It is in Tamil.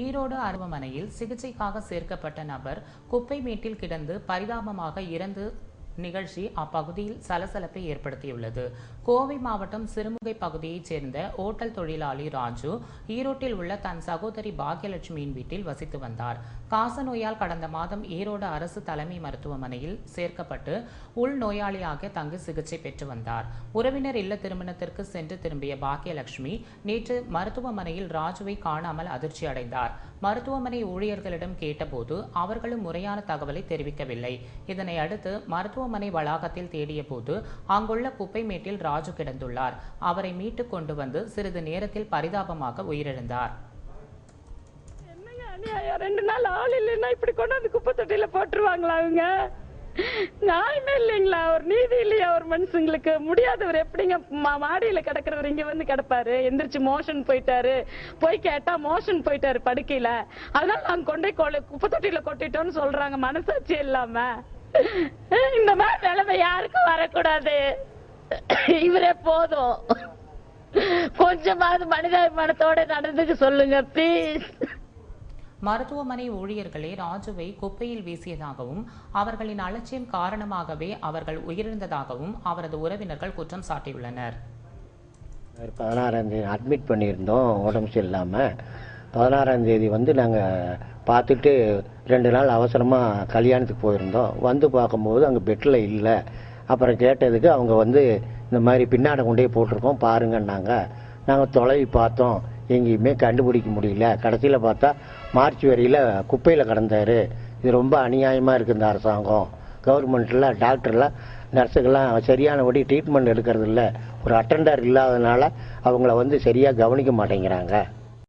ஈரோடு மருத்துவமனையில் சிகிச்சைக்காக சேர்க்கப்பட்ட நபர் குப்பை மேட்டில் கிடந்து பரிதாபமாக இறந்து நிகழ்ச்சி அப்பகுதியில் சலசலப்பை ஏற்படுத்தியுள்ளது. கோவை மாவட்டம் சிறுமுகை பகுதியைச் சேர்ந்த ஓட்டல் தொழிலாளி ராஜு ஈரோட்டில் உள்ள தன் சகோதரி பாக்யலட்சுமியின் வீட்டில் வசித்து வந்தார். காசநோயால் கடந்த மாதம் ஈரோடு அரசு தலைமை மருத்துவமனையில் சேர்க்கப்பட்டு உள்நோயாளியாக தங்கி சிகிச்சை பெற்று வந்தார். உறவினர் இல்ல திருமணத்திற்கு சென்று திரும்பிய பாக்யலட்சுமி நேற்று மருத்துவமனையில் ராஜுவை காணாமல் அதிர்ச்சி அடைந்தார். மருத்துவமனை ஊழியர்களிடம் கேட்டபோது அவர்களும் முறையான தகவலை தெரிவிக்கவில்லை. இதனை அடுத்து மருத்துவமனை வளாகத்தில் தேடிய போது அங்குள்ள குப்பை மேட்டில் ராஜு கிடந்துள்ளார். அவரை மீட்டுக் கொண்டு வந்து சிறிது நேரத்தில் பரிதாபமாக உயிரிழந்தார். 2 நாள் ஆள் இல்லைன்னா இப்படி கொண்டாந்து குப்பை தொட்டியில போட்டுருவாங்களா? அவங்க நியாயமே இல்லைங்களா? ஒரு நீதி இல்லையா ஒரு மனுஷங்களுக்கு? முடியாதவர் எப்படிங்க மாடியில கிடக்கிறவர் இங்க வந்து கிடப்பாரு? எந்திரிச்சு மோஷன் போயிட்டாரு, போய் கேட்டா மோஷன் போயிட்டாரு படுக்கையில, அதனால நாங்க கொண்டே குப்பை தொட்டியில கொட்டிட்டோம்னு சொல்றாங்க. மனசாட்சி இல்லாம இந்த மாதிரி நிலைமை யாருக்கும் வரக்கூடாது. இவரே போதும், கொஞ்சமாவது மனிதாபிமானத்தோட நடந்துக்க சொல்லுங்க ப்ளீஸ். மருத்துவமனை ஊழியர்களே ராஜுவை குப்பையில் வீசியதாகவும் அவர்களின் அலட்சியம் காரணமாகவே அவர்கள் உயிரிழந்ததாகவும் அவரது உறவினர்கள் குற்றம் சாட்டியுள்ளனர். 16ஆம் தேதி அட்மிட் பண்ணியிருந்தோம் உடம்பு சரியில்லாமல். 16ஆம் தேதி வந்து நாங்கள் பார்த்துட்டு 2 நாள் அவசரமாக கல்யாணத்துக்கு போயிருந்தோம். வந்து பார்க்கும்போது அங்கே பெட்டில் இல்லை. அப்புறம் கேட்டதுக்கு அவங்க வந்து இந்த மாதிரி பின்னாடி கொண்டே போட்டிருக்கோம் பாருங்கன்னாங்க. நாங்கள் தொலைவி பார்த்தோம், எங்கேயுமே கண்டுபிடிக்க முடியல. கடைசியில் பார்த்தா மார்ச் வரையில் குப்பையில் கிடந்தாரு. இது ரொம்ப அநியாயமாக இருக்குது. இந்த அரசாங்கம் கவர்மெண்ட்டில் டாக்டர்லாம் நர்ஸுக்கெல்லாம் சரியானபடி ட்ரீட்மெண்ட் எடுக்கிறது இல்லை. ஒரு அட்டெண்டர் இல்லாதனால அவங்கள வந்து சரியாக கவனிக்க மாட்டேங்கிறாங்க.